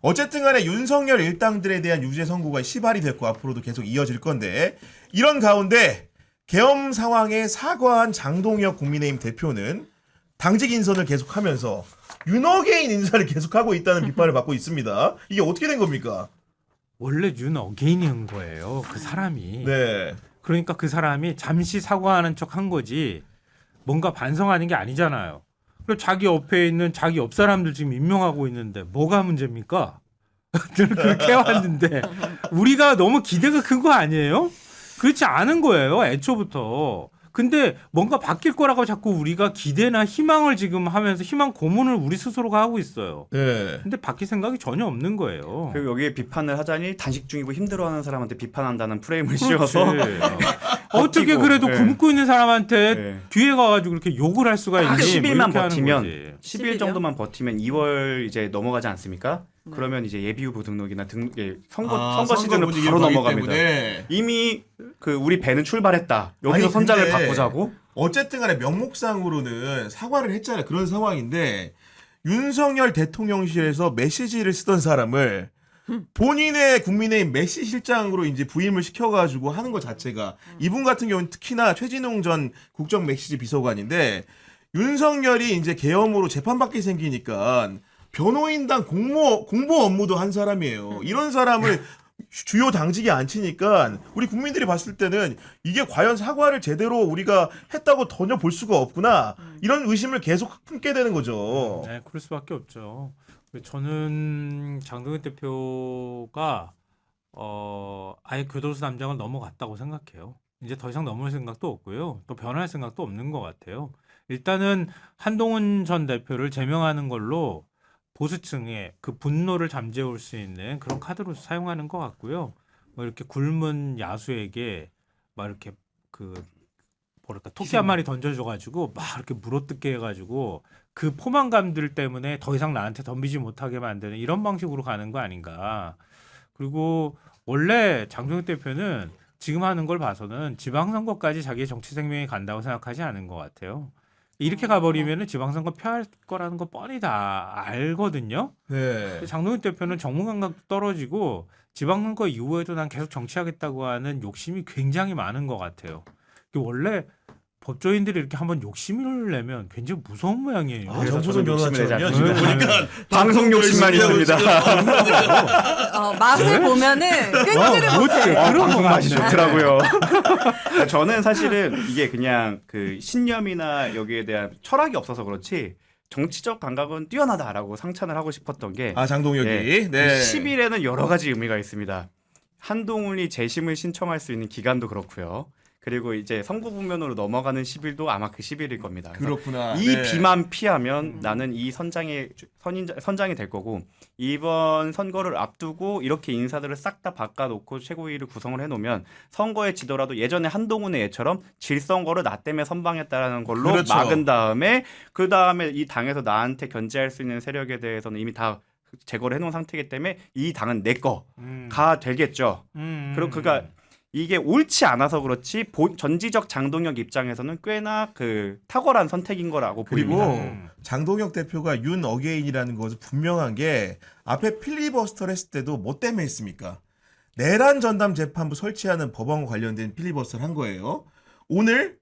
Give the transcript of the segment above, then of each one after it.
어쨌든 간에 윤석열 일당들에 대한 유죄 선고가 시발이 됐고 앞으로도 계속 이어질 건데 이런 가운데 계엄 상황에 사과한 장동혁 국민의힘 대표는 당직 인선을 계속하면서 윤어게인 인사를 계속하고 있다는 비판을 받고 있습니다. 이게 어떻게 된 겁니까? 원래 윤어게인인 거예요. 그 사람이. 네. 그러니까 그 사람이 잠시 사과하는 척 한 거지 뭔가 반성하는 게 아니잖아요. 그리고 자기 옆에 있는 자기 옆 사람들 지금 임명하고 있는데 뭐가 문제입니까? 늘 그렇게 해왔는데 우리가 너무 기대가 큰 거 아니에요? 그렇지 않은 거예요. 애초부터. 근데 뭔가 바뀔 거라고 자꾸 우리가 기대나 희망을 지금 하면서 희망 고문을 우리 스스로가 하고 있어요. 네. 근데 바뀔 생각이 전혀 없는 거예요. 그리고 여기에 비판을 하자니 단식 중이고 힘들어하는 사람한테 비판한다는 프레임을 그렇지. 씌워서 어떻게 버티고, 그래도 네. 굶고 있는 사람한테 네. 뒤에 가가지고 이렇게 욕을 할 수가 있니? 10일만 뭐 이렇게 하는 버티면 거지. 10일 정도만 버티면 2월 이제 넘어가지 않습니까? 그러면 이제 예비후보 등록이나 선거 시즌으로 분위기를 바로 보기 넘어갑니다. 때문에. 이미 그 우리 배는 출발했다. 여기서 아니, 선장을 근데 바꾸자고. 어쨌든 간에 명목상으로는 사과를 했잖아요. 그런 상황인데 윤석열 대통령실에서 메시지를 쓰던 사람을 본인의 국민의힘 메시 실장으로 이제 부임을 시켜가지고 하는 것 자체가 이분 같은 경우는 특히나 최진웅 전 국정 메시지 비서관인데 윤석열이 이제 계엄으로 재판받게 생기니까 변호인단 공보 업무도 한 사람이에요. 이런 사람을 주요 당직에 앉히니까 우리 국민들이 봤을 때는 이게 과연 사과를 제대로 우리가 했다고 전혀 볼 수가 없구나 이런 의심을 계속 품게 되는 거죠. 네, 그럴 수밖에 없죠. 저는 장동혁 대표가 아예 교도소 담장을 넘어갔다고 생각해요. 이제 더 이상 넘을 생각도 없고요. 또 변할 생각도 없는 것 같아요. 일단은 한동훈 전 대표를 제명하는 걸로 보수층의 그 분노를 잠재울 수 있는 그런 카드로 사용하는 것 같고요. 뭐 이렇게 굶은 야수에게 막 이렇게 그 뭐랄까 토끼 한 마리 던져줘가지고 막 이렇게 물어뜯게 해가지고 그 포만감들 때문에 더 이상 나한테 덤비지 못하게 만드는 이런 방식으로 가는 거 아닌가. 그리고 원래 장동혁 대표는 지금 하는 걸 봐서는 지방선거까지 자기의 정치 생명이 간다고 생각하지 않은 것 같아요. 이렇게 가버리면 지방선거 표할 거라는 거 뻔히 다 알거든요. 네. 장동혁 대표는 정무 감각도 떨어지고 지방선거 이후에도 난 계속 정치하겠다고 하는 욕심이 굉장히 많은 것 같아요. 원래 법조인들이 이렇게 한번 욕심을 내면 굉장히 무서운 모양이에요. 그래서 정부선 저는 욕심을 내지 변호사처럼요. 않습니다. 지금 보니까 방송 욕심만 있습니다. 맛을 보면은 끊지를 못해. 그런 거 방송 맛이 같네. 좋더라고요. 저는 사실은 이게 그냥 그 신념이나 여기에 대한 철학이 없어서 그렇지 정치적 감각은 뛰어나다라고 상찬을 하고 싶었던 게 장동혁이 네. 네. 10일에는 여러 가지 의미가 있습니다. 한동훈이 재심을 신청할 수 있는 기간도 그렇고요. 그리고 이제 선거국면으로 넘어가는 10일도 아마 그 10일일 겁니다. 그래서 그렇구나. 이 네. 비만 피하면 나는 이 선장이 될 거고 이번 선거를 앞두고 이렇게 인사들을 싹 다 바꿔놓고 최고위를 구성을 해놓으면 선거에 지더라도 예전에 한동훈의 예처럼 질선거를 나 때문에 선방했다라는 걸로 그렇죠. 막은 다음에 그 다음에 이 당에서 나한테 견제할 수 있는 세력에 대해서는 이미 다 제거를 해놓은 상태이기 때문에 이 당은 내 거가 되겠죠. 그리고 그가 이게 옳지 않아서 그렇지 전지적 장동혁 입장에서는 꽤나 그 탁월한 선택인 거라고 그리고 보입니다. 장동혁 대표가 윤 어게인이라는 것은 분명한 게 앞에 필리버스터를 했을 때도 뭐 때문에 했습니까? 내란 전담 재판부 설치하는 법안과 관련된 필리버스터를 한 거예요. 오늘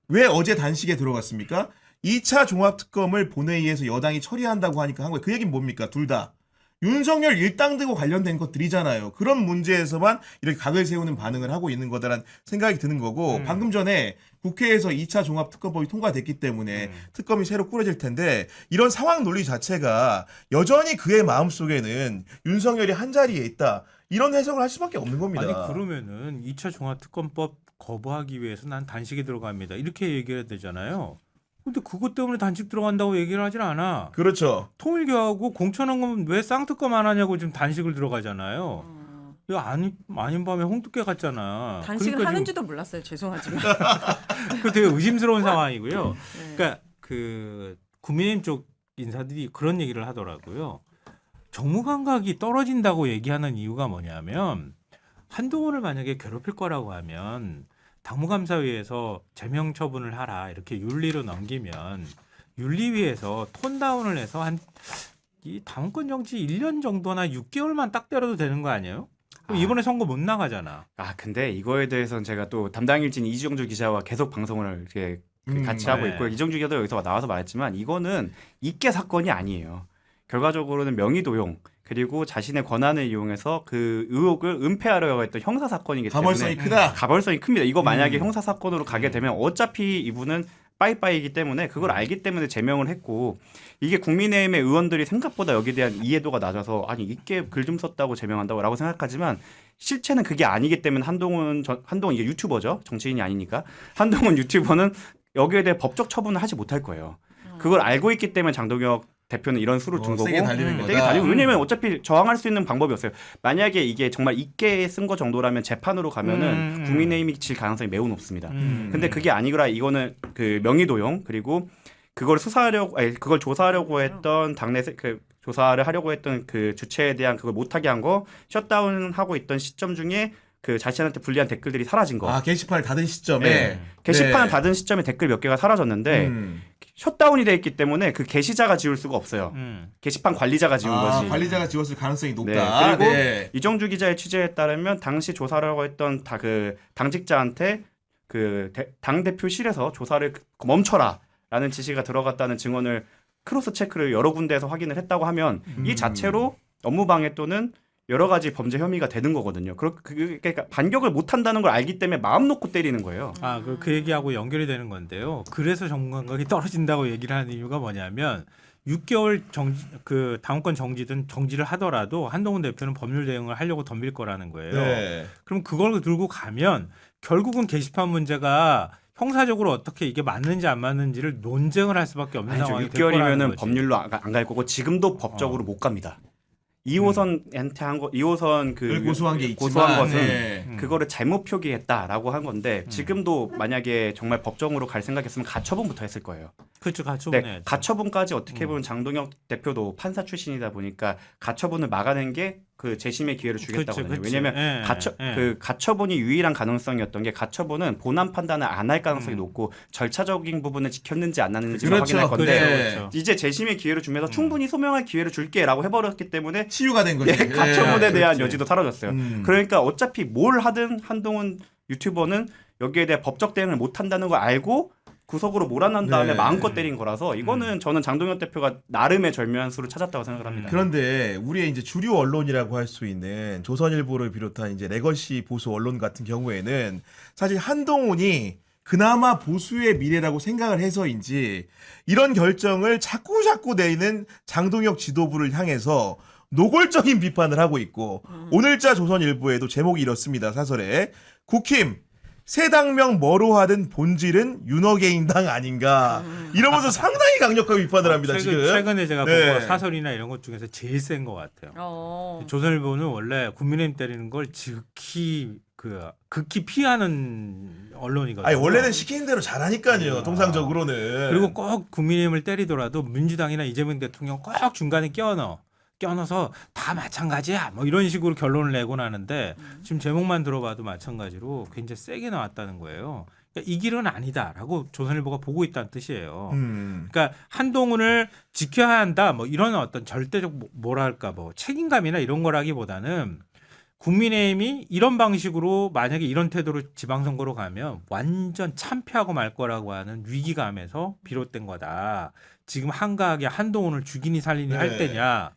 왜 어제 단식에 들어갔습니까? 2차 종합특검을 본회의에서 여당이 처리한다고 하니까 한 거예요. 그 얘기는 뭡니까? 둘 다. 윤석열 일당들과 관련된 것들이잖아요. 그런 문제에서만 이렇게 각을 세우는 반응을 하고 있는 거다라는 생각이 드는 거고 방금 전에 국회에서 2차 종합특검법이 통과됐기 때문에 특검이 새로 꾸려질 텐데 이런 상황 논리 자체가 여전히 그의 마음속에는 윤석열이 한자리에 있다. 이런 해석을 할 수밖에 없는 겁니다. 아니 그러면은 2차 종합특검법 거부하기 위해서 난 단식에 들어갑니다. 이렇게 얘기해야 되잖아요. 근데 그것 때문에 단식 들어간다고 얘기를 하질 않아. 그렇죠. 통일교하고 공천헌금은 왜 쌍특검 안 하냐고 지금 단식을 들어가자요. 이거 아닌 밤에 홍두깨 같잖아. 단식을 그러니까 하는지도 몰랐어요. 죄송하지만. 그 되게 의심스러운 상황이고요. 네. 그러니까 그 국민의힘 쪽 인사들이 그런 얘기를 하더라고요. 정무 감각이 떨어진다고 얘기하는 이유가 뭐냐면 한동훈을 만약에 괴롭힐 거라고 하면 당무감사위에서 제명 처분을 하라 이렇게 윤리로 넘기면 윤리위에서 톤다운을 해서 한 이 당원권 정지 1년 정도나 6개월만 딱 때려도 되는 거 아니에요? 그럼 이번에 선거 못 나가잖아. 근데 이거에 대해서는 제가 또 담당일진 이정주 기자와 계속 방송을 이렇게 같이 하고 네. 있고 이정주 기자도 여기서 나와서 말했지만 이거는 이계 사건이 아니에요. 결과적으로는 명의도용 그리고 자신의 권한을 이용해서 그 의혹을 은폐하려고 했던 형사 사건이기 때문에 가벌성이 크다. 가벌성이 큽니다. 이거 만약에 음. 형사 사건으로 가게 되면 어차피 이분은 빠이빠이이기 때문에 그걸 알기 때문에 제명을 했고 이게 국민의힘의 의원들이 생각보다 여기에 대한 이해도가 낮아서 아니 이게 글 좀 썼다고 제명한다고라고 생각하지만 실체는 그게 아니기 때문에 한동훈 이게 유튜버죠. 정치인이 아니니까 한동훈 유튜버는 여기에 대해 법적 처분을 하지 못할 거예요. 그걸 알고 있기 때문에 장동혁 대표는 이런 수를 둔 거고 세게 달리는 거다. 세게 달리고 왜냐면 어차피 저항할 수 있는 방법이 없어요. 만약에 이게 정말 있게 쓴 거 정도라면 재판으로 가면은 국민의힘이 질 가능성이 매우 높습니다. 근데 그게 아니라 이거는 그 명의도용 그리고 그걸 그걸 조사하려고 했던 조사를 하려고 했던 그 주체에 대한 그걸 못하게 한 거 셧다운하고 있던 시점 중에 그 자신한테 불리한 댓글들이 사라진 거. 게시판을 닫은 시점에 네. 게시판을 네. 닫은 시점에 댓글 몇 개가 사라졌는데 셧다운이 돼 있기 때문에 그 게시자가 지울 수가 없어요. 게시판 관리자가 지운 거지. 관리자가 지웠을 가능성이 네. 높다. 그리고 네. 이정주 기자의 취재에 따르면 당시 조사하려고 했던 그 당직자한테 그 당 대표실에서 조사를 멈춰라라는 지시가 들어갔다는 증언을 크로스 체크를 여러 군데에서 확인을 했다고 하면 이 자체로 업무방해 또는 여러 가지 범죄 혐의가 되는 거거든요. 그러니까 반격을 못 한다는 걸 알기 때문에 마음 놓고 때리는 거예요. 그 얘기하고 연결이 되는 건데요. 그래서 정관각이 떨어진다고 얘기를 하는 이유가 뭐냐면 6개월 그 당원권 정지를 하더라도 한동훈 대표는 법률 대응을 하려고 덤빌 거라는 거예요. 네. 그럼 그걸 들고 가면 결국은 게시판 문제가 형사적으로 어떻게 이게 맞는지 안 맞는지를 논쟁을 할 수밖에 없는 아니죠. 상황이 될 거라는 6개월이면은 거지. 법률로 안 갈 거고 지금도 법적으로 못 갑니다. 2호선한테 한 거, 2호선 그 고소한 게 있지만 고소한 것은 네. 그거를 잘못 표기했다라고 한 건데 지금도 만약에 정말 법정으로 갈 생각했으면 가처분부터 했을 거예요. 그렇죠. 가처분 네, 해야죠. 가처분까지 어떻게 보면 장동혁 대표도 판사 출신이다 보니까 가처분을 막아낸 게 그 재심의 기회를 주겠다거든요. 그치. 왜냐하면 예. 그 가처분이 유일한 가능성이었던 게 가처분은 본안 판단을 안 할 가능성이 높고 절차적인 부분을 지켰는지 안 했는지 그렇죠. 확인할 건데 그렇죠. 이제 재심의 기회를 주면서 충분히 소명할 기회를 줄게라고 해버렸기 때문에 치유가 된 거죠. 예, 가처분에 예. 대한 그렇지. 여지도 사라졌어요. 그러니까 어차피 뭘 하든 한동훈 유튜버는 여기에 대해 법적 대응을 못 한다는 걸 알고 구속으로 몰아난 다음에 네. 마음껏 때린 거라서 이거는 저는 장동혁 대표가 나름의 절묘한 수를 찾았다고 생각을 합니다. 그런데 우리의 이제 주류 언론이라고 할 수 있는 조선일보를 비롯한 이제 레거시 보수 언론 같은 경우에는 사실 한동훈이 그나마 보수의 미래라고 생각을 해서인지 이런 결정을 자꾸 내리는 장동혁 지도부를 향해서 노골적인 비판을 하고 있고 오늘자 조선일보에도 제목이 이렇습니다. 사설에 국힘 새 당명 뭐로 하든 본질은 윤어게인당 아닌가 이러면서 상당히 강력하게 비판을 합니다. 지금 최근에 제가 네. 본 거 사설이나 이런 것 중에서 제일 센 것 같아요. 조선일보는 원래 국민의힘 때리는 걸 극히 피하는 언론이거든요. 아니 원래는 시키는 대로 잘하니까요. 통상적으로는 그리고 꼭 국민의힘을 때리더라도 민주당이나 이재명 대통령 꼭 중간에 껴넣어서 다 마찬가지야 뭐 이런 식으로 결론을 내곤 하는데 지금 제목만 들어봐도 마찬가지로 굉장히 세게 나왔다는 거예요. 그러니까 이 길은 아니다라고 조선일보가 보고 있다는 뜻이에요. 그러니까 한동훈을 지켜야 한다 뭐 이런 어떤 절대적 뭐랄까 뭐 책임감이나 이런 거라기보다는 국민의힘이 이런 방식으로 만약에 이런 태도로 지방선거로 가면 완전 참패하고 말 거라고 하는 위기감에서 비롯된 거다. 지금 한가하게 한동훈을 죽이니 살리니 네. 할 때냐.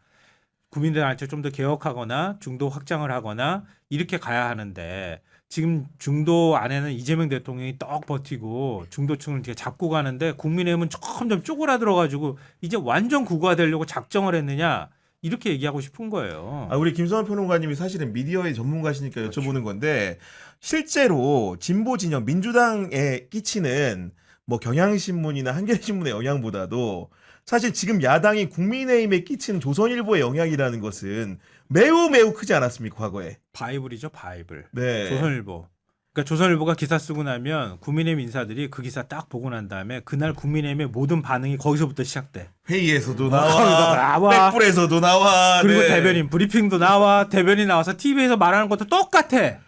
국민들한테 좀 더 개혁하거나 중도 확장을 하거나 이렇게 가야 하는데 지금 중도 안에는 이재명 대통령이 떡 버티고 중도층을 이렇게 잡고 가는데 국민의힘은 점점 쪼그라들어가지고 이제 완전 국가되려고 작정을 했느냐 이렇게 얘기하고 싶은 거예요. 우리 김선호 평론가님이 사실은 미디어의 전문가시니까 여쭤보는 건데 실제로 진보 진영 민주당에 끼치는 뭐 경향신문이나 한겨레신문의 영향보다도 사실 지금 야당이 국민의힘에 끼치는 조선일보의 영향이라는 것은 매우 크지 않았습니까? 과거에. 바이블이죠, 바이블. 네. 조선일보. 그러니까 조선일보가 기사 쓰고 나면 국민의힘 인사들이 그 기사 딱 보고 난 다음에 그날 국민의힘의 모든 반응이 거기서부터 시작돼. 회의에서도 거기다 나와. 나와. 백불에서도 나와. 그리고 네. 대변인 브리핑도 나와. 대변인 나와서 TV에서 말하는 것도 똑같아.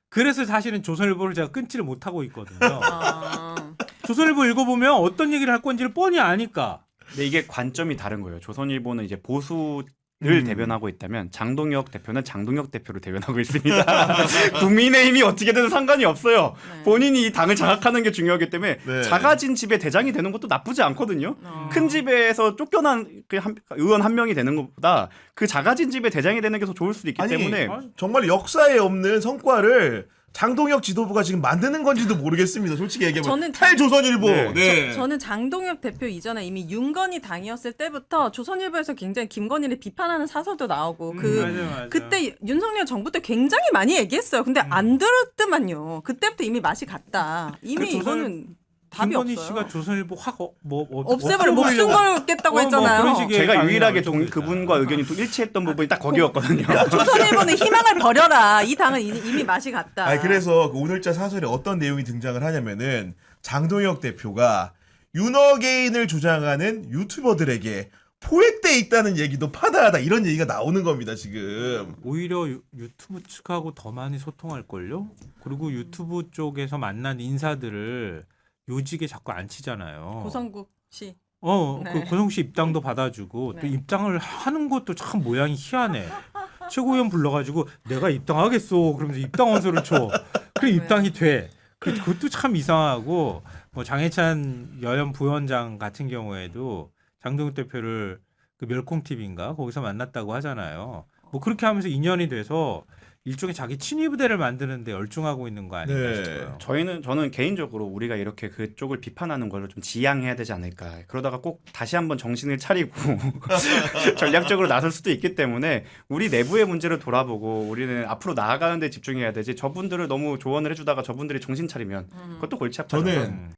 그래서 사실은 조선일보를 제가 끊지를 못하고 있거든요. 조선일보 읽어보면 어떤 얘기를 할 건지를 뻔히 아니까. 근데 이게 관점이 다른 거예요. 조선일보는 이제 보수를 대변하고 있다면 장동혁 대표는 장동혁 대표를 대변하고 있습니다. 국민의힘이 어떻게든 상관이 없어요. 네. 본인이 이 당을 장악하는 게 중요하기 때문에 네. 작아진 집의 대장이 되는 것도 나쁘지 않거든요. 어. 큰 집에서 쫓겨난 의원 한 명이 되는 것보다 그 작아진 집의 대장이 되는 게 더 좋을 수도 있기 아니, 때문에 정말 역사에 없는 성과를 장동혁 지도부가 지금 만드는 건지도 모르겠습니다. 솔직히 얘기하면 저는 탈조선일보. 네. 네. 저는 장동혁 대표 이전에 이미 윤건희 당이었을 때부터 조선일보에서 굉장히 김건희를 비판하는 사설도 나오고 맞아. 그때 윤석열 정부 때 굉장히 많이 얘기했어요. 근데 안 들었더만요. 그때부터 이미 맛이 갔다. 이미 그 조선- 이거는 답이 김건희 없어요. 씨가 조선일보 확 없애버려 목숨 걸겠다고 뭐 했잖아요. 그런 식의 제가 반응이 유일하게 나올 정도다. 그분과 의견이 또 일치했던 부분이 딱 거기였거든요. 조선일보는 희망을 버려라. 이 당은 이미 맛이 갔다. 아니 그래서 그 오늘자 사설에 어떤 내용이 등장을 하냐면은 장동혁 대표가 윤어게인을 조장하는 유튜버들에게 포획돼 있다는 얘기도 파다하다 이런 얘기가 나오는 겁니다 지금. 오히려 유튜브 측하고 더 많이 소통할 걸요. 그리고 유튜브 쪽에서 만난 인사들을 요직에 자꾸 안 치잖아요. 고성국 씨. 그 네. 고성 씨 입당도 받아주고 또 네. 입당을 하는 것도 참 모양이 희한해. 최고위원 불러가지고 내가 입당하겠어. 그러면서 입당 원서를 줘. 그래 네. 입당이 돼. 그것도 참 이상하고 뭐 장해찬 여연 부위원장 같은 경우에도 장동혁 대표를 그 멸콩 TV인가 거기서 만났다고 하잖아요. 뭐 그렇게 하면서 인연이 돼서 일종의 자기 친위 부대를 만드는데 열중하고 있는 거 아닌가 네. 싶어요. 저는 개인적으로 우리가 이렇게 그쪽을 비판하는 걸로 좀 지양해야 되지 않을까. 그러다가 꼭 다시 한번 정신을 차리고 전략적으로 나설 수도 있기 때문에 우리 내부의 문제를 돌아보고 우리는 앞으로 나아가는 데 집중해야 되지. 저분들을 너무 조언을 해주다가 저분들이 정신 차리면 그것도 골치 아파요. 저는